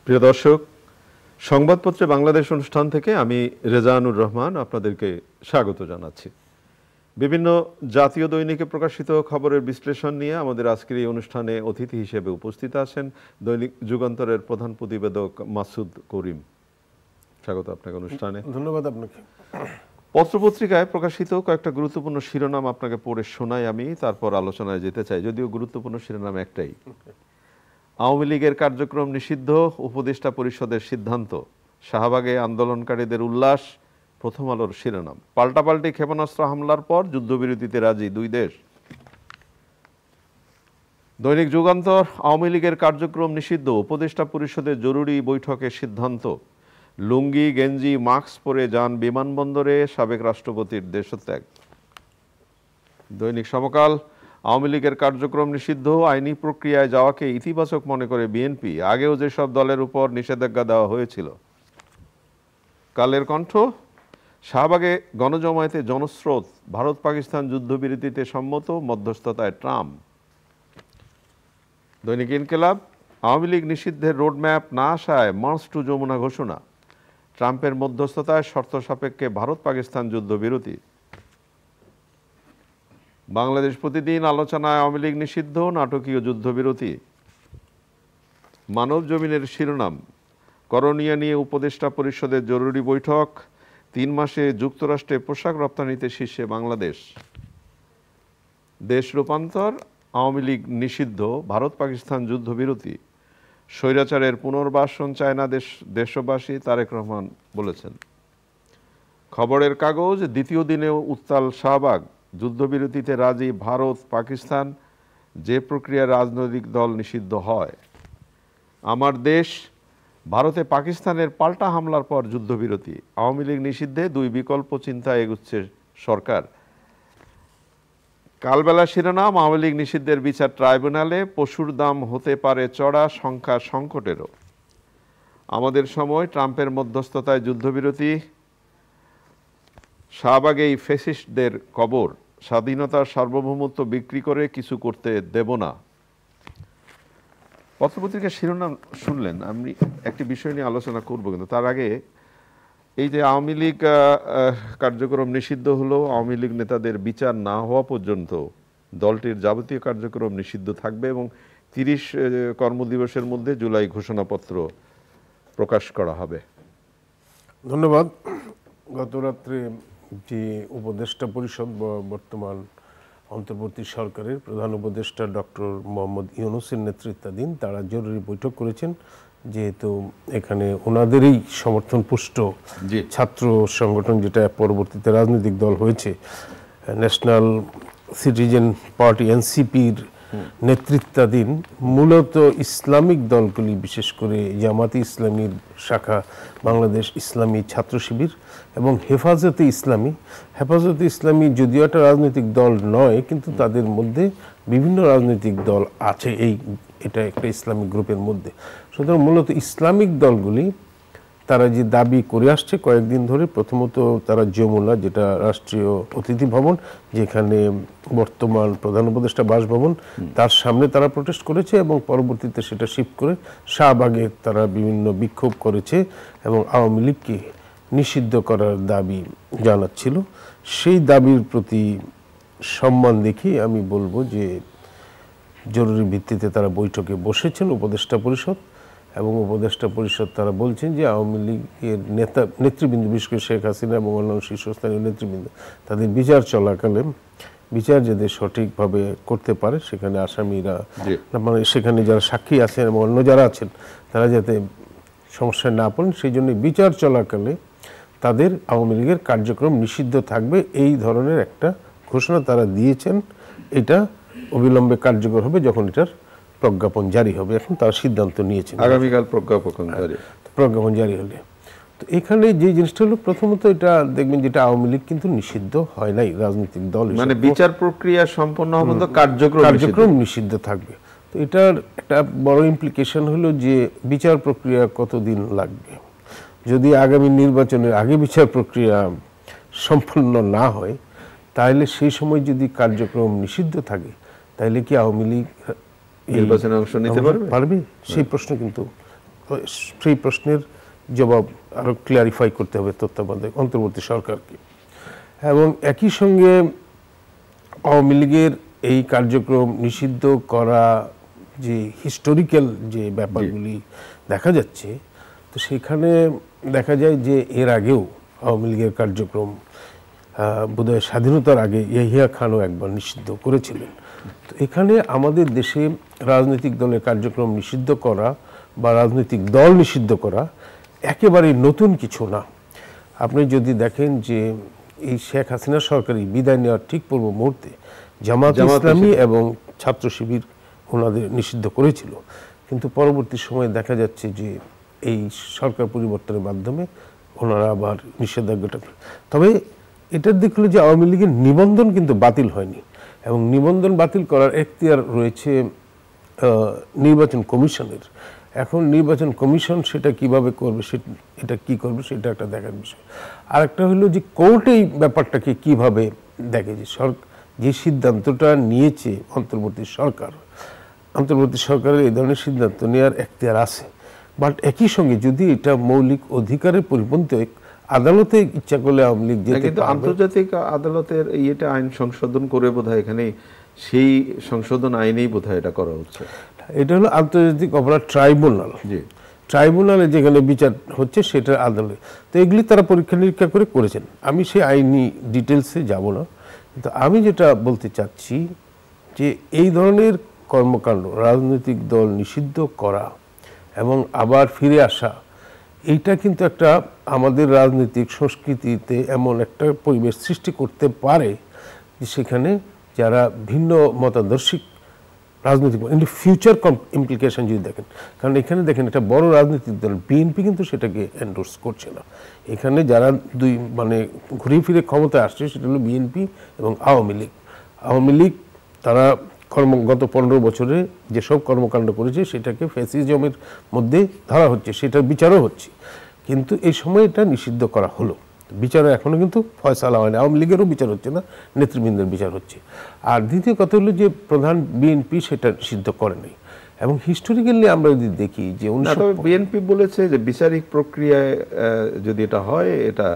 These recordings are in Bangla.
প্রিয় দর্শক, সংবাদপত্রে বাংলাদেশ অনুষ্ঠান থেকে আমি রেজানুর রহমান আপনাদেরকে স্বাগত জানাচ্ছি। বিভিন্ন জাতীয় দৈনিকে প্রকাশিত খবরের বিশ্লেষণ নিয়ে আমাদের আজকের এই অনুষ্ঠানে অতিথি হিসেবে উপস্থিত আছেন দৈনিক যুগান্তরের প্রধান প্রতিবেদক মাসুদ করিম। স্বাগত আপনাকে অনুষ্ঠানে। ধন্যবাদ আপনাকে। পত্রপত্রিকায় প্রকাশিত কয়েকটা গুরুত্বপূর্ণ শিরোনাম আপনাকে পড়ে শোনাই আমি, তারপর আলোচনায় যেতে চাই। যদিও গুরুত্বপূর্ণ শিরোনাম একটাই, আওয়ামী লীগের কার্যক্রম নিষিদ্ধ, উপদেষ্টা পরিষদের সিদ্ধান্ত, শাহবাগে আন্দোলনকারীদের উল্লাস, প্রথম আলোর শিরোনাম। পাল্টাপাল্টি ক্ষেপণাস্ত্র হামলার পর যুদ্ধবিরতিতে রাজি দুই দেশ। দৈনিক যুগান্তর, আওয়ামী লীগের কার্যক্রম নিষিদ্ধ, উপদেষ্টা পরিষদের জরুরি বৈঠকের সিদ্ধান্ত, লুঙ্গি গেঞ্জি মাস্ক পরে যান বিমানবন্দরে, সাবেক রাষ্ট্রপতির দেশত্যাগ। দৈনিক সমকাল, আওয়ামী লীগের কার্যক্রম নিষিদ্ধ, আইনি প্রক্রিয়ায় যাওয়াকে ইতিবাচক মনে করে বিএনপি, আগেও যেসব দলের উপর নিষেধাজ্ঞা দেওয়া হয়েছিল। কালের কণ্ঠ, শাহবাগে গণজমায়েতে জনস্রোত, ভারত পাকিস্তান যুদ্ধবিরতিতে সম্মত, মধ্যস্থতায় ট্রাম্প। দৈনিক ইনকিলাব, আওয়ামী লীগ নিষিদ্ধের রোডম্যাপ না আসায় মার্চ টু যমুনা ঘোষণা, ট্রাম্পের মধ্যস্থতায় শর্ত সাপেক্ষে ভারত পাকিস্তান যুদ্ধবিরতি। বাংলাদেশ প্রতিদিন, আলোচনায় আওয়ামী লীগ নিষিদ্ধ, নাটকীয় যুদ্ধবিরতি। মানব জমিনের শিরোনাম, করণীয় নিয়ে উপদেষ্টা পরিষদের জরুরি বৈঠক, 3 মাসে যুক্তরাষ্ট্রে পোশাক রপ্তানিতে শীর্ষে বাংলাদেশ। দেশ রূপান্তর, আওয়ামী লীগ নিষিদ্ধ, ভারত পাকিস্তান যুদ্ধবিরতি, স্বৈরাচারের পুনর্বাসন চায় না দেশবাসী, তারেক রহমান বলেছেন। খবরের কাগজ, দ্বিতীয় দিনেও উত্তাল শাহবাগ, যুদ্ধবিরতিতে রাজি ভারত পাকিস্তান, যে প্রক্রিয়ায় রাজনৈতিক দল নিষিদ্ধ হয়। আমার দেশ, ভারতে পাকিস্তানের পাল্টা হামলার পর যুদ্ধবিরতি, আওয়ামী লীগ নিষিদ্ধে 2 বিকল্প চিন্তায় এগুচ্ছে সরকার। কালবেলা শিরোনাম, আওয়ামী লীগ নিষিদ্ধের বিচার ট্রাইব্যুনালে, পশুর দাম হতে পারে চড়া, সংখ্যা সংকটেরও। আমাদের সময়, ট্রাম্পের মধ্যস্থতায় যুদ্ধবিরতি, শাহবাগেই ফ্যাসিস্টদের কবর, স্বাধীনতার সার্বভৌমত্ব বিক্রি করে কিছু করতে দেব না। পত্রপত্রিকার শিরোনাম শুনলেন, আমি একটি বিষয় নিয়ে আলোচনা করব, কিন্তু তার আগে এই যে আওয়ামী লীগ কার্যক্রম নিষিদ্ধ হলো, আওয়ামী লীগ নেতাদের বিচার না হওয়া পর্যন্ত দলটির যাবতীয় কার্যক্রম নিষিদ্ধ থাকবে এবং 30 কর্মদিবসের মধ্যে জুলাই ঘোষণাপত্র প্রকাশ করা হবে। ধন্যবাদ। গত রাত্রে যে উপদেষ্টা পরিষদ বর্তমান অন্তর্বর্তী সরকারের প্রধান উপদেষ্টা ডক্টর মোহাম্মদ ইউনূসের নেতৃত্বাধীন তারা জরুরি বৈঠক করেছেন, যেহেতু এখানে ওনাদেরই সমর্থন পুষ্ট ছাত্র সংগঠন, যেটা পরবর্তীতে রাজনৈতিক দল হয়েছে, ন্যাশনাল সিটিজেন পার্টি এনসিপির নেতৃত্বাধীন মূলত ইসলামিক দলগুলি, বিশেষ করে জামাতে ইসলামীর শাখা, বাংলাদেশ ইসলামী ছাত্র শিবির এবং হেফাজতে ইসলামী যদিও একটা রাজনৈতিক দল নয়, কিন্তু তাদের মধ্যে বিভিন্ন রাজনৈতিক দল আছে, এটা একটা ইসলামিক গ্রুপের মধ্যে। সুতরাং মূলত ইসলামিক দলগুলি তারা যে দাবি করে আসছে কয়েকদিন ধরে, প্রথমত তারা যমুনা, যেটা রাষ্ট্রীয় অতিথি ভবন, যেখানে বর্তমান প্রধান উপদেষ্টা বাসভবন, তার সামনে তারা প্রোটেস্ট করেছে এবং পরবর্তীতে সেটা শিফট করে শাহবাগে তারা বিভিন্ন বিক্ষোভ করেছে এবং আওয়ামী লীগকে নিষিদ্ধ করার দাবি জানাচ্ছিল। সেই দাবির প্রতি সম্মান দেখিয়ে আমি বলবো যে জরুরি ভিত্তিতে তারা বৈঠকে বসেছেন উপদেষ্টা পরিষদ, এবং উপদেষ্টা পরিষদ তারা বলছেন যে আওয়ামী লীগের নেতৃবৃন্দ, বিশেষ করে শেখ হাসিনা এবং অন্যান্য শীর্ষস্থানীয় নেতৃবৃন্দ, তাদের বিচার চলাকালে বিচার যাতে সঠিকভাবে করতে পারে, সেখানে আসামিরা, মানে সেখানে যারা সাক্ষী আছেন এবং অন্য যারা আছেন, তারা যাতে সমস্যায় না পড়েন, সেই জন্য বিচার চলাকালে তাদের আওয়ামী লীগের কার্যক্রম নিষিদ্ধ থাকবে, এই ধরনের একটা ঘোষণা তারা দিয়েছেন। এটা অবিলম্বে কার্যকর হবে যখন এটার প্রজ্ঞাপন জারি হবে। এখন তার সিদ্ধান্ত নিয়েছেন আগামীকাল প্রজ্ঞাপন জারি হলে। তো এখানে যে জিনিসটা হলো, প্রথমত এটা দেখবেন যেটা আওয়ামী লীগ কিন্তু নিষিদ্ধ হয় নাই রাজনৈতিক দল, মানে বিচার প্রক্রিয়া সম্পন্ন হবে তো কার্যক্রম নিষিদ্ধ থাকবে। তো এটার একটা বড় ইমপ্লিকেশন হলো যে বিচার প্রক্রিয়া কতদিন লাগবে। যদি আগামী নির্বাচনের আগে বিচার প্রক্রিয়া সম্পন্ন না হয়, তাহলে সেই সময় যদি কার্যক্রম নিষিদ্ধ থাকে, তাহলে কি আওয়ামী লীগ নির্বাচনে অংশ নিতে পারবে? সেই প্রশ্ন কিন্তু সেই প্রশ্নের জবাব আরও ক্লিয়ারিফাই করতে হবে তত্ত্বাবধায়ক অন্তর্বর্তী সরকারকে। এবং একই সঙ্গে আওয়ামী লীগের এই কার্যক্রম নিষিদ্ধ করা যে হিস্টোরিক্যাল যে ব্যাপারগুলি দেখা যাচ্ছে, তো সেখানে দেখা যায় যে এর আগেও আওয়ামী লীগের কার্যক্রম বোধহয় স্বাধীনতার আগে ইয়াহিয়া খানও একবার নিষিদ্ধ করেছিলেন। তো এখানে আমাদের দেশে রাজনৈতিক দলের কার্যক্রম নিষিদ্ধ করা বা রাজনৈতিক দল নিষিদ্ধ করা একেবারেই নতুন কিছু না। আপনি যদি দেখেন যে এই শেখ হাসিনা সরকারি বিদায় নেওয়ার ঠিক পূর্ব মুহূর্তে জামাত ইসলামী এবং ছাত্র শিবির ওনাদের নিষিদ্ধ করেছিল, কিন্তু পরবর্তী সময়ে দেখা যাচ্ছে যে এই সরকার পরিবর্তনের মাধ্যমে ওনারা আবার নিষেধাজ্ঞাটা। তবে এটার দিক হলো যে আওয়ামী লীগের নিবন্ধন কিন্তু বাতিল হয়নি, এবং নিবন্ধন বাতিল করার এখতিয়ার রয়েছে নির্বাচন কমিশনের। এখন নির্বাচন কমিশন সেটা কিভাবে করবে, এটা কি করবে সেটা একটা দেখার বিষয়। আর একটা হলো যে কোর্ট এই ব্যাপারটাকে কিভাবে দেখে, যে সিদ্ধান্তটা নিয়েছে অন্তর্বর্তী সরকারের এই ধরনের সিদ্ধান্ত নেওয়ার এখতিয়ার আছে, বাট একই সঙ্গে যদি এটা মৌলিক অধিকারের পরিপন্থী হয়, আদালতে ইচ্ছা করলে আওয়ামী লীগ যেতে পারবে। কিন্তু আন্তর্জাতিক আদালতের এটা আইন সংশোধন করে বোধহয় এখানে সেই সংশোধন আইনেই বোধহয় এটা করা হচ্ছে। এটা হলো আন্তর্জাতিক অপরাধ ট্রাইব্যুনাল, ট্রাইব্যুনালে যেখানে বিচার হচ্ছে সেটা আদালত। তো এগুলি তারা পরীক্ষা নিরীক্ষা করে করেছেন। আমি সেই আইনি ডিটেলসে যাব না, কিন্তু আমি যেটা বলতে চাচ্ছি যে এই ধরনের কর্মকাণ্ড, রাজনৈতিক দল নিষিদ্ধ করা এবং আবার ফিরে আসা, এইটা কিন্তু একটা আমাদের রাজনৈতিক সংস্কৃতিতে এমন একটা পরিবেশ সৃষ্টি করতে পারে যে সেখানে যারা ভিন্ন মতাদর্শিক রাজনৈতিক কিন্তু ফিউচার ইমপ্লিকেশন যদি দেখেন, কারণ এখানে দেখেন একটা বড় রাজনৈতিক দল বিএনপি কিন্তু সেটাকে এন্ডোর্স করছে না। এখানে যারা দুই ঘুরে ফিরে ক্ষমতায় আসছে সেটা হলো বিএনপি এবং আওয়ামী লীগ। আওয়ামী লীগ তারা গত 15 বছরে যেসব কর্মকাণ্ড করেছে সেটাকে ফ্যাসিজমের মধ্যে ধরা হচ্ছে, সেটার বিচারও হচ্ছে, কিন্তু এই সময় এটা নিষিদ্ধ করা হলো। বিচার এখনো কিন্তু ফয়সালা হয়নি, আওয়ামী লীগেরও বিচার হচ্ছে না, নেতৃবৃন্দের বিচার হচ্ছে। আর দ্বিতীয় কথা হলো যে প্রধান বিএনপি সেটা নিষিদ্ধ করে নাই। এবং হিস্টোরিক্যালি আমরা যদি দেখি যে বিএনপি বলেছে যে বিচারিক প্রক্রিয়ায় যদি এটা হয় এটা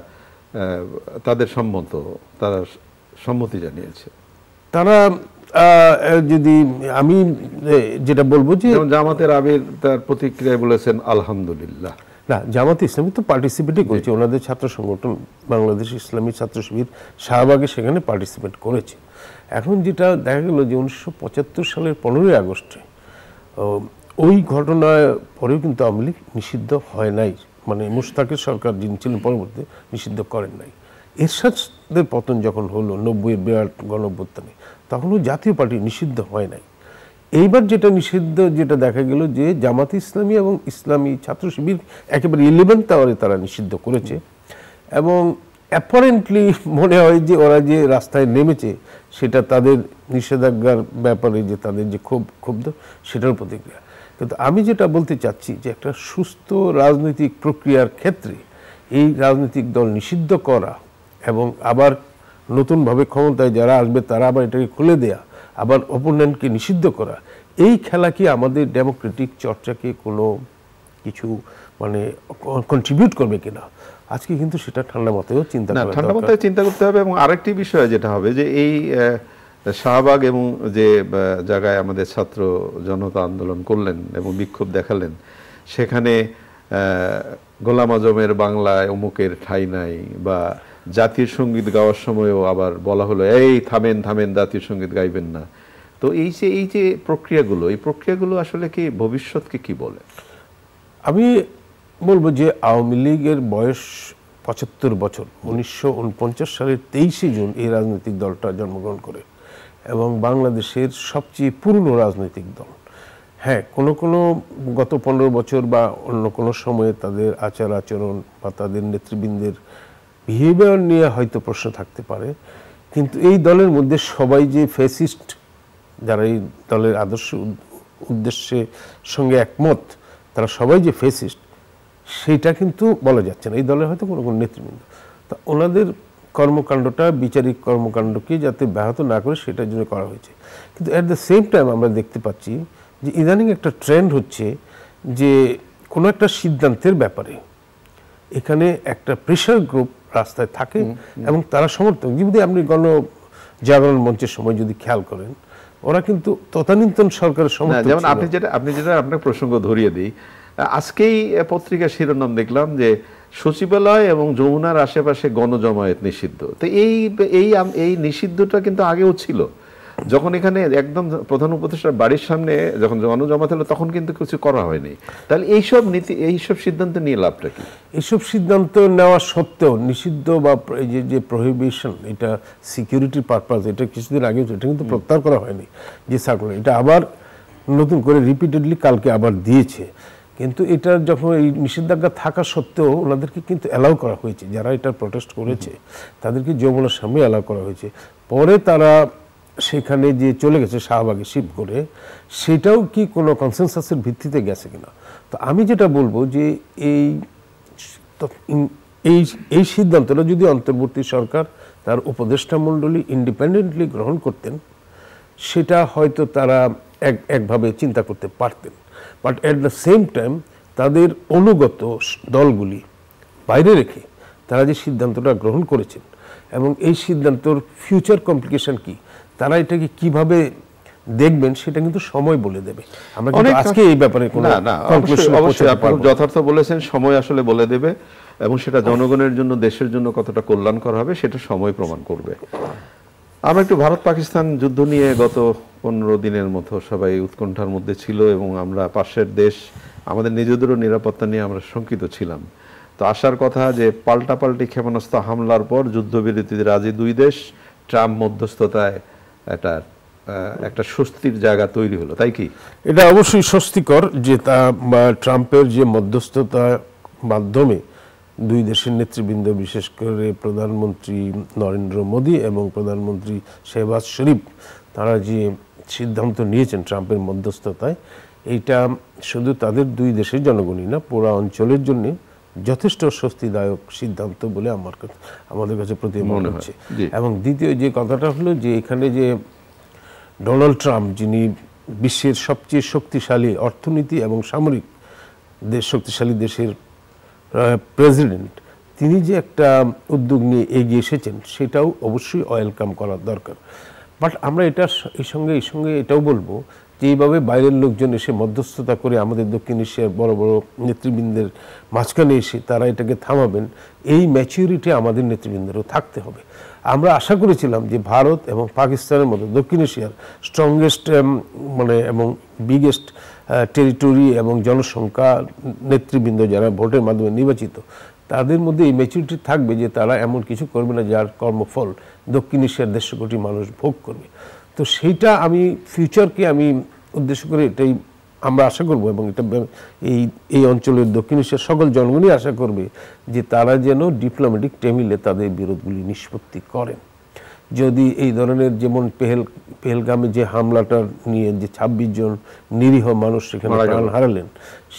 তাদের সম্মত, তারা সম্মতি জানিয়েছে। তারা যদি আমি যেটা বলবো যে জামাতের আমির তার প্রতিক্রিয়ায় বলেছেন আলহামদুলিল্লাহ। না, জামাত ইসলামী তো পার্টিসিপেটই করেছে, ওনাদের ছাত্র সংগঠন বাংলাদেশ ইসলামী ছাত্র শিবির শাহবাগে সেখানে পার্টিসিপেট করেছে। এখন যেটা দেখা গেল যে 1975 সালের 15ই আগস্টে ওই ঘটনার পরেও কিন্তু আওয়ামী লীগ নিষিদ্ধ হয় নাই, মানে মুশতাকের সরকার যিনি ছিলেন পরবর্তী নিষিদ্ধ করেন নাই। এরশাদের পতন যখন হলো 90-এর বিরাট গণঅভ্যুত্থানে, তখনও জাতীয় পার্টি নিষিদ্ধ হয় নাই। এইবার যেটা নিষিদ্ধ যেটা দেখা গেল যে জামাত ইসলামী এবং ইসলামী ছাত্র শিবির একেবারে 11th আওয়ারে তারা নিষিদ্ধ করেছে, এবং অ্যাপারেন্টলি মনে হয় যে ওরা যে রাস্তায় নেমেছে সেটা তাদের নিষেধাজ্ঞার ব্যাপারে যে তাদের যে ক্ষুব্ধ সেটার প্রতিক্রিয়া। কিন্তু আমি যেটা বলতে চাচ্ছি যে একটা সুস্থ রাজনৈতিক প্রক্রিয়ার ক্ষেত্রে এই রাজনৈতিক দল নিষিদ্ধ করা এবং আবার নতুনভাবে ক্ষমতায় যারা আসবে তারা আবার এটাকে খুলে দেয়া, আবার অপোনেন্টকে নিষিদ্ধ করা, এই খেলা কি আমাদের ডেমোক্রেটিক চর্চাকে কোনো কিছু কন্ট্রিবিউট করবে কিনা, আজকে কিন্তু সেটা ঠান্ডা মাথায়ও চিন্তা করতে হবে। এবং আরেকটি বিষয় যেটা হবে যে এই শাহবাগ এবং যে জায়গায় আমাদের ছাত্র জনতা আন্দোলন করলেন এবং বিক্ষোভ দেখালেন, সেখানে গোলাম আজমের বাংলায় অমুকের ঠাঁই নাই, বা জাতীয় সঙ্গীত গাওয়ার সময়ও আবার বলা হলো এই থামেন থামেন জাতীয় সঙ্গীত গাইবেন না। তো এই যে প্রক্রিয়াগুলো আসলে কি ভবিষ্যৎকে কি বলে? আমি বলবো যে আওয়ামী লীগের বয়স 75 বছর। 1949 সালের 23শে জুন এই রাজনৈতিক দলটা জন্মগ্রহণ করে এবং বাংলাদেশের সবচেয়ে পুরনো রাজনৈতিক দল। হ্যাঁ, কোনো গত 15 বছর বা অন্য কোনো সময়ে তাদের আচার আচরণ বা তাদের নেতৃবৃন্দের বিহেভিয়ার নিয়ে হয়তো প্রশ্ন থাকতে পারে, কিন্তু এই দলের মধ্যে সবাই যে ফ্যাসিস্ট, যারা এই দলের আদর্শ উদ্দেশ্যের সঙ্গে একমত, তারা সবাই যে ফ্যাসিস্ট সেইটা কিন্তু বলা যাচ্ছে না। এই দলের হয়তো কোনো নেতৃবৃন্দ, তা ওনাদের কর্মকাণ্ডটা বিচারিক কর্মকাণ্ডকে যাতে ব্যাহত না করে সেটার জন্য করা হয়েছে। কিন্তু অ্যাট দ্য সেম টাইম আমরা দেখতে পাচ্ছি যে ইদানিং একটা ট্রেন্ড হচ্ছে যে কোনো একটা সিদ্ধান্তের ব্যাপারে এখানে একটা প্রেশার গ্রুপ রাস্তায় থাকে এবং তারা সমর্থক। যদি আপনি গণজাগরণ মঞ্চের সময় যদি খেয়াল করেন, ওরা কিন্তু তদানীন্তন সরকারের সমর্থক। যেমন আপনি যেটা আপনার প্রসঙ্গ ধরিয়ে দিই, আজকেই পত্রিকার শিরোনাম দেখলাম যে সচিবালয় এবং যমুনার আশেপাশে গণজমায়েত নিষিদ্ধ। তো এই নিষিদ্ধটা কিন্তু আগেও ছিল। যখন এখানে একদম প্রধান উপদেষ্টার বাড়ির সামনে যখন গণজমায়েত হলো তখন কিন্তু কিছু করা হয়নি। তাহলে এইসব সিদ্ধান্ত নিয়ে লাভটা কি? এইসব সিদ্ধান্ত নেওয়া সত্ত্বেও নিষিদ্ধ বা যে প্রহিবিশন, এটা সিকিউরিটির পারপাস, এটা কিছুদিন আগে এটা কিন্তু প্রত্যাহার করা হয়নি যে সার্কুলার, এটা আবার নতুন করে রিপিটেডলি কালকে আবার দিয়েছে। কিন্তু এটা যখন এই নিষেধাজ্ঞা থাকা সত্ত্বেও ওনাদেরকে কিন্তু অ্যালাউ করা হয়েছে, যারা এটা প্রটেস্ট করেছে তাদেরকে যমুনার সামনে অ্যালাউ করা হয়েছে। পরে তারা সেখানে যে চলে গেছে শাহবাগে শিফট করে, সেটাও কি কোনো কনসেনসাসের ভিত্তিতে গেছে কিনা। তো আমি যেটা বলবো যে এই সিদ্ধান্তটা যদি অন্তর্বর্তী সরকার তার উপদেষ্টা মণ্ডলী ইন্ডিপেন্ডেন্টলি গ্রহণ করতেন, সেটা হয়তো তারা একভাবে চিন্তা করতে পারতেন। But at the same time তাদের অনুগত দলগুলি বাইরে রেখে তারা যে সিদ্ধান্তটা গ্রহণ করেছেন এবং এই সিদ্ধান্তর ফিউচার কমপ্লিকেশন কি, তারা এটাকে কিভাবে দেখবেন সেটা কিন্তু সময় বলে দেবে। আমরা আজকে এই ব্যাপারে কোনো অবশ্যই আপনি যথার্থ বলেছেন, সময় আসলে বলে দেবে এবং সেটা জনগণের জন্য, দেশের জন্য কতটা কল্যাণকর হবে সেটা সময় প্রমাণ করবে। আমরা একটু ভারত পাকিস্তান যুদ্ধ নিয়ে গত 15 দিনের মতো সবাই উৎকণ্ঠার মধ্যে ছিল এবং আমরা পাশের দেশ, আমাদের নিজেদেরও নিরাপত্তা নিয়ে আমরা শঙ্কিত ছিলাম। তো আসার কথা যে পাল্টাপাল্টি ক্ষেপণাস্ত্র হামলার পর যুদ্ধবিরতিতে রাজি দুই দেশ, ট্রাম্প মধ্যস্থতায় একটা স্বস্তির জায়গা তৈরি হলো, তাই কি? এটা অবশ্যই স্বস্তিকর যে ট্রাম্পের যে মধ্যস্থতার মাধ্যমে দুই দেশের নেতৃবৃন্দ, বিশেষ করে প্রধানমন্ত্রী নরেন্দ্র মোদী এবং প্রধানমন্ত্রী শেহবাজ শরীফ, তারা যে সিদ্ধান্ত নিয়েছেন ট্রাম্পের মধ্যস্থতায়, এইটা শুধু তাদের দুই দেশের জনগণই না, পুরো অঞ্চলের জন্য যথেষ্ট স্বস্তিদায়ক সিদ্ধান্ত বলে আমাদের কাছে প্রতীয়মান হচ্ছে। এবং দ্বিতীয় যে কথাটা হলো যে এখানে যে ডোনাল্ড ট্রাম্প, যিনি বিশ্বের সবচেয়ে শক্তিশালী অর্থনীতি এবং সামরিক শক্তিশালী দেশের প্রেসিডেন্ট, তিনি যে একটা উদ্যোগ নিয়ে এগিয়ে এসেছেন সেটাও অবশ্যই ওয়েলকাম করা দরকার। বাট আমরা এই সঙ্গে এটাও বলবো যে এইভাবে বাইরের লোকজন এসে মধ্যস্থতা করে আমাদের দক্ষিণ এশিয়ার বড় বড় নেতৃবৃন্দের মাঝখানে এসে তারা এটাকে থামাবেন, এই ম্যাচিউরিটি আমাদের নেতৃবৃন্দেরও থাকতে হবে। আমরা আশা করেছিলাম যে ভারত এবং পাকিস্তানের মতো দক্ষিণ এশিয়ার স্ট্রংগেস্ট এবং বিগেস্ট টেরিটরি এবং জনসংখ্যা নেতৃবৃন্দ যারা ভোটের মাধ্যমে নির্বাচিত, তাদের মধ্যে এই ম্যাচুরিটি থাকবে যে তারা এমন কিছু করবে না যার কর্মফল দক্ষিণ এশিয়ার 150 কোটি মানুষ ভোগ করবে। তো সেইটা আমি ফিউচারকে আমি উদ্দেশ্য করে এটাই আমরা আশা করব এবং এটা এই অঞ্চলের দক্ষিণ এশিয়ার সকল জনগণই আশা করবে যে তারা যেন ডিপ্লোম্যাটিক টেবিলে তাদের বিরোধগুলি নিষ্পত্তি করেন। যদি এই ধরনের যেমন পেহেলগামে যে হামলাটা নিয়ে যে 26 জন নিরীহ মানুষ সেখানে প্রাণ হারালেন,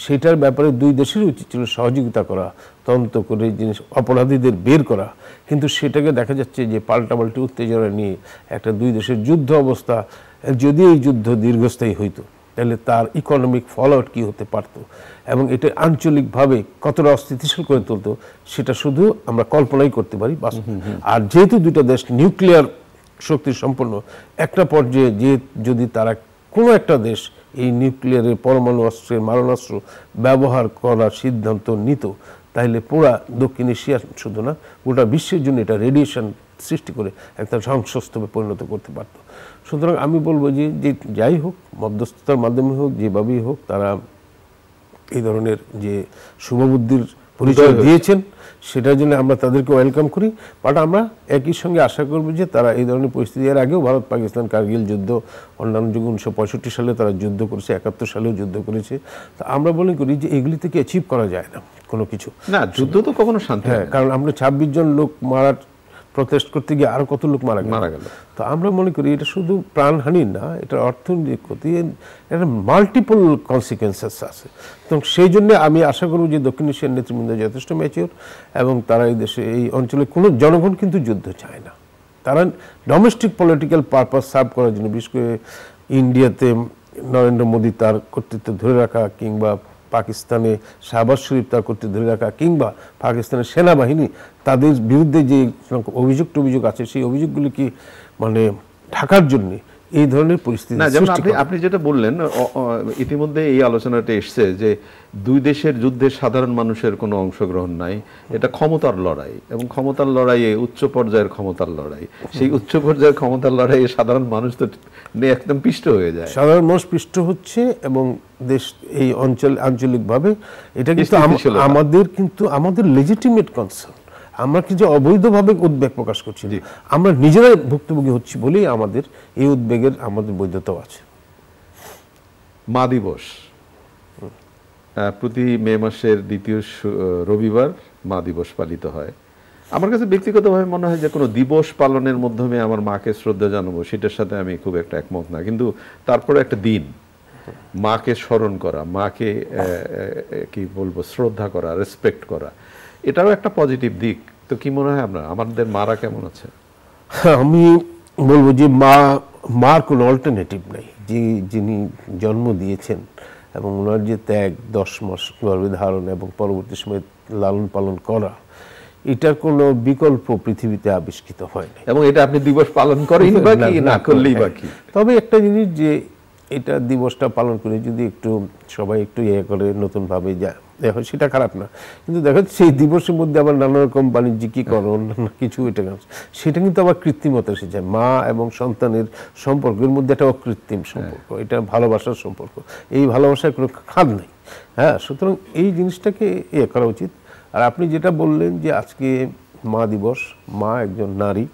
সেটার ব্যাপারে দুই দেশের উচিত ছিল সহযোগিতা করা, তদন্ত করে জিনিস অপরাধীদের বের করা। কিন্তু সেটাকে দেখা যাচ্ছে যে পাল্টাপাল্টি উত্তেজনা নিয়ে একটা দুই দেশের যুদ্ধ অবস্থা, যদি এই যুদ্ধ দীর্ঘস্থায়ী হইতো তাহলে তার ইকোনমিক ফল আউট কী হতে পারত এবং এটা আঞ্চলিকভাবে কতটা অস্থিতিশীল করে তুলতো সেটা শুধু আমরা কল্পনাই করতে পারি। আর যেহেতু দুটো দেশ নিউক্লিয়ার শক্তি সম্পন্ন, একটা পর্যায়ে যে যদি তারা কোনো একটা দেশ এই নিউক্লিয়ারের পরমাণু অস্ত্রের মারণাস্ত্র ব্যবহার করার সিদ্ধান্ত নিত, তাহলে পুরা দক্ষিণ এশিয়া শুধু না গোটা বিশ্বের জন্য এটা রেডিয়েশন সৃষ্টি করে একটা ধ্বংসস্তূপে পরিণত করতে পারত। সুতরাং আমি বলবো যে যাই হোক, মধ্যস্থতার মাধ্যমে হোক, যেভাবেই হোক, তারা এই ধরনের যে শুভবুদ্ধির পরিচয় দিয়েছেন সেটার জন্য আমরা তাদেরকে ওয়েলকাম করি। বাট আমরা একই সঙ্গে আশা করব যে তারা এই ধরনের পরিস্থিতি, এর আগেও ভারত পাকিস্তান কার্গিল যুদ্ধ, অন্যান্য যুগে 1965 সালে তারা যুদ্ধ করেছে, 71 সালেও যুদ্ধ করেছে। তো আমরা মনে করি যে এগুলি থেকে অ্যাচিভ করা যায় না কোনো কিছু, না যুদ্ধ তো কখনো শান্তি। হ্যাঁ, কারণ আমরা 26 জন লোক মারার প্রটেস্ট করতে গিয়ে আরো কত লোক মারা গেল। তো আমরা মনে করি এটা শুধু প্রাণহানি না, এটা অর্থনৈতিক ক্ষতি, এটা মাল্টিপল কনসিকুয়েন্সেস আছে। তো সেই জন্য আমি আশা করব যে দক্ষিণ এশিয়ার নেতৃবৃন্দ যথেষ্ট ম্যাচিওর এবং তারা এই দেশে, এই অঞ্চলে কোনো জনগণ কিন্তু যুদ্ধ চায় না, তারা ডোমেস্টিক পলিটিক্যাল পারপাস সার্ভ করার জন্য, বিশেষ করে ইন্ডিয়াতে নরেন্দ্র মোদী তার কর্তৃত্ব ধরে রাখা কিংবা পাকিস্তানে শাহবাজ শরীফ তার কর্তৃত্ব ধরে রাখা, কিংবা পাকিস্তানের সেনাবাহিনী তাদের বিরুদ্ধে যে অভিযোগ আছে সেই অভিযোগগুলি কি মানে ঢাকার জন্য এই ধরনের পরিস্থিতি না, যেমন আপনি যেটা বললেন, ইতিমধ্যে এই আলোচনাটা এসছে যে দুই দেশের যুদ্ধে সাধারণ মানুষের কোনো অংশগ্রহণ নাই, এটা ক্ষমতার লড়াই, এবং ক্ষমতার লড়াইয়ে উচ্চ পর্যায়ের ক্ষমতার লড়াই। সেই উচ্চ পর্যায়ের ক্ষমতার লড়াইয়ে সাধারণ মানুষ তো একদম পিষ্ট হয়ে যায়, সাধারণ মানুষ পিষ্ট হচ্ছে, এবং দেশ এই আঞ্চলিকভাবে এটা কিন্তু আমাদের লেজিটিমেট কনসার্ন। আমরা কি যে অবৈধভাবে উদ্বেগ প্রকাশ করছি, আমরা নিজেরাই ভুক্তভোগী হচ্ছি বলেই আমাদের এই উদ্বেগের আমাদের বৈধতাও আছে। মা দিবস প্রতি মে মাসের দ্বিতীয় রবিবার মা দিবস পালিত হয়। আমার কাছে ব্যক্তিগতভাবে মনে হয় যে কোনো দিবস পালনের মাধ্যমে আমার মাকে শ্রদ্ধা জানাবো, সেটার সাথে আমি খুব একটা একমত না, কিন্তু তারপরে একটা দিন মাকে স্মরণ করা, মাকে কি বলবো, শ্রদ্ধা করা, রেসপেক্ট করা, এটাও একটা পজিটিভ দিক। তো কি মনে হয় আমাদের মারা কেমন আছে? আমি বলবো যে মার কোনো অল্টারনেটিভ নেই। যিনি জন্ম দিয়েছেন এবং ওনার যে ত্যাগ, 10 মাস গর্ভে ধারণ এবং পরবর্তী সময় লালন পালন করা, এটার কোনো বিকল্প পৃথিবীতে আবিষ্কৃত হয়নি। এবং এটা আপনি দিবস পালন করেন বা কি না করলেই বা কি। তবে একটা জিনিস, যে এটা দিবসটা পালন করে যদি একটু সবাই একটু করে নতুনভাবে যায়, দেখো সেটা খারাপ না, কিন্তু দেখো সেই দিবসের মধ্যে আবার নানা রকম বাণিজ্যিকীকরণ কিছু, সেটা কিন্তু আবার কৃত্রিমতা এসেছে। মা এবং সন্তানের সম্পর্কের মধ্যে একটা অকৃত্রিম সম্পর্ক, এটা ভালোবাসার সম্পর্ক, এই ভালোবাসার কোনো খাদ নেই। হ্যাঁ, সুতরাং এই জিনিসটাকে করা উচিত। আর আপনি যেটা বললেন যে আজকে মা দিবস, মা একজন নারী,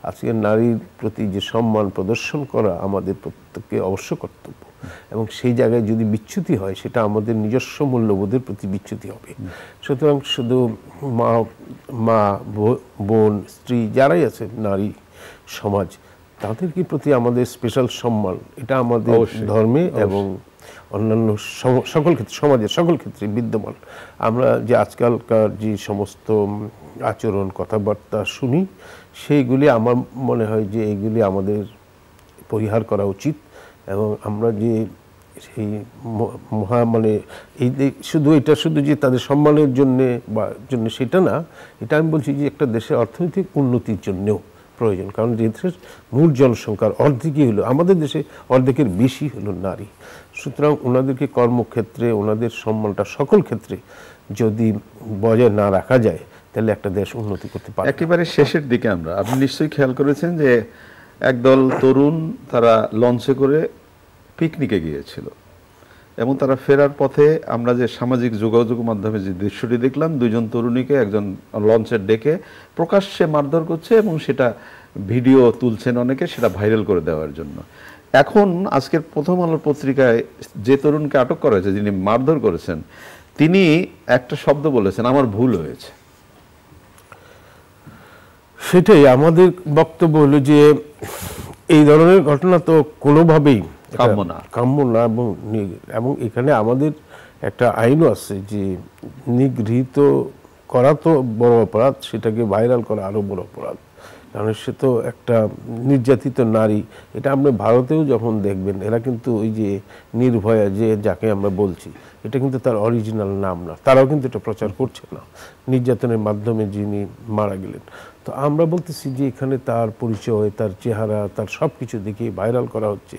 আজকে নারীর প্রতি যে সম্মান প্রদর্শন করা আমাদের প্রত্যেককে অবশ্য কর্তব্য, এবং সেই জায়গায় যদি বিচ্যুতি হয় সেটা আমাদের নিজস্ব মূল্যবোধের প্রতি বিচ্যুতি হবে। সুতরাং শুধু মা, বোন, স্ত্রী যারাই আছে, নারী সমাজ, তাদেরকে প্রতি আমাদের স্পেশাল সম্মান, এটা আমাদের ধর্মে এবং অন্যান্য সকল ক্ষেত্রে, সমাজের সকল ক্ষেত্রে বিদ্যমান। আমরা যে আজকালকার যে সমস্ত আচরণ, কথাবার্তা শুনি, সেইগুলি আমার মনে হয় যে এইগুলি আমাদের পরিহার করা উচিত। এবং আমরা যে সেই এটা শুধু যে তাদের সম্মানের জন্যে সেটা না, এটা আমি বলছি যে একটা দেশের অর্থনৈতিক উন্নতির জন্যেও প্রয়োজন। কারণ যে দেশের মূল জনসংখ্যার অর্ধেকই হলো, আমাদের দেশে অর্ধেকের বেশি হলো নারী। সুতরাং ওনাদেরকে কর্মক্ষেত্রে, ওনাদের সম্মানটা সকল ক্ষেত্রে যদি বজায় না রাখা যায়, তাহলে একটা দেশ উন্নতি করতে পারে। একেবারে শেষের দিকে আপনি নিশ্চয়ই খেয়াল করেছেন যে একদল তরুণ তারা লঞ্চে করে পিকনিকে গিয়েছিল, এবং তারা ফেরার পথে আমরা যে সামাজিক যোগাযোগ মাধ্যমে যে দৃশ্যটি দেখলাম, 2 জন তরুণীকে একজন লঞ্চের ডেকে প্রকাশ্যে মারধর করছে, এবং সেটা ভিডিও তুলছেন অনেকে, সেটা ভাইরাল করে দেওয়ার জন্য। এখন আজকের প্রথম আলোর পত্রিকায় যে তরুণকে আটক করা হয়েছে, যিনি মারধর করেছেন, তিনি একটা শব্দ বলেছেন, আমার ভুল হয়েছে। সেটাই আমাদের বক্তব্য হলো যে এই ধরনের ঘটনা তো কোনোভাবেই কাম্য না, এবং এখানে আমাদের একটা আইনও আছে যে নিগৃহীত করা তো বড় অপরাধ, সেটাকে ভাইরাল করা আরো বড় অপরাধ। কারণ সে তো একটা নির্যাতিত নারী। এটা আপনি ভারতেও যখন দেখবেন, এরা কিন্তু ওই যে নির্ভয়া, যাকে আমরা বলছি, এটা কিন্তু তার অরিজিনাল নাম না, তারাও কিন্তু এটা প্রচার করছে না, নির্যাতনের মাধ্যমে যিনি মারা গেলেন। তো আমরা বলতেছি যে এখানে তার পরিচয়, তার চেহারা, তার সবকিছু দেখে ভাইরাল করা হচ্ছে।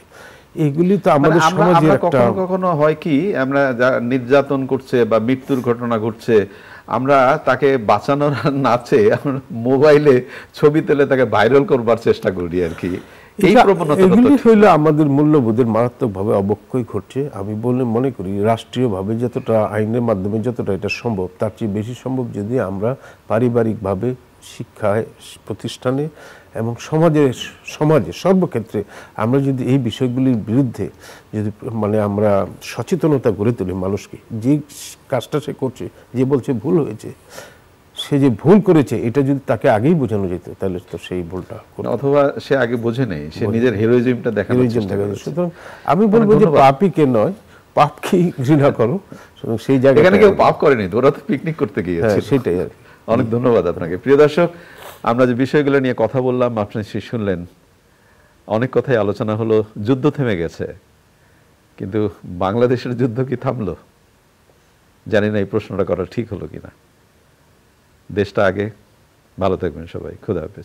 এগুলি তো আমাদের সমাজে কখনো কখনো হয় কি, আমরা নির্যাতন করছে বা মৃত্যুর ঘটনা ঘটছে, আমরা তাকে বাঁচানোর নাচে মোবাইলে ছবি তুলে তাকে ভাইরাল করবার চেষ্টা করি আর কি। এগুলি হইলে আমাদের মূল্যবোধের মারাত্মকভাবে অবক্ষয় ঘটছে। আমি মনে করি রাষ্ট্রীয়ভাবে যতটা আইনের মাধ্যমে যতটা এটা সম্ভব, তার চেয়ে বেশি সম্ভব যদি আমরা পারিবারিকভাবে, শিক্ষায়, প্রতিষ্ঠানে এবং সমাজে সর্বক্ষেত্রে আমরা যদি এই বিষয়গুলির বিরুদ্ধে যদি আমরা সচেতনতা গড়ে তুলি, মানুষকে যে কাজটা সে করছে, যে বলছে ভুল হয়েছে, সে যে ভুল করেছে, এটা যদি তাকে আগেই বোঝানো যেত, তাহলে তো সেই ভুলটা, অথবা সে আগে বোঝে নেই, সে নিজের হিরোইজমটা দেখানোর চেষ্টা করে। সুতরাং আমি বলবো যে পাপীকে নয়, পাপকেই ঘৃণা করো। সেই জায়গায় এখানে কেউ পাপ করেনি, ওরা তো পিকনিক করতে গিয়েছে, সেটাই আর কি। অনেক ধন্যবাদ আপনাকে। প্রিয় দর্শক, আমরা যে বিষয়গুলো নিয়ে কথা বললাম, আপনি শুনলেন, অনেক কথাই আলোচনা হলো। যুদ্ধ থেমে গেছে, কিন্তু বাংলাদেশের যুদ্ধ কি থামলো? জানি না এই প্রশ্নটা করা ঠিক হলো কিনা। দেশটা আগে। ভালো থাকবেন সবাই। খোদা হাফেজ।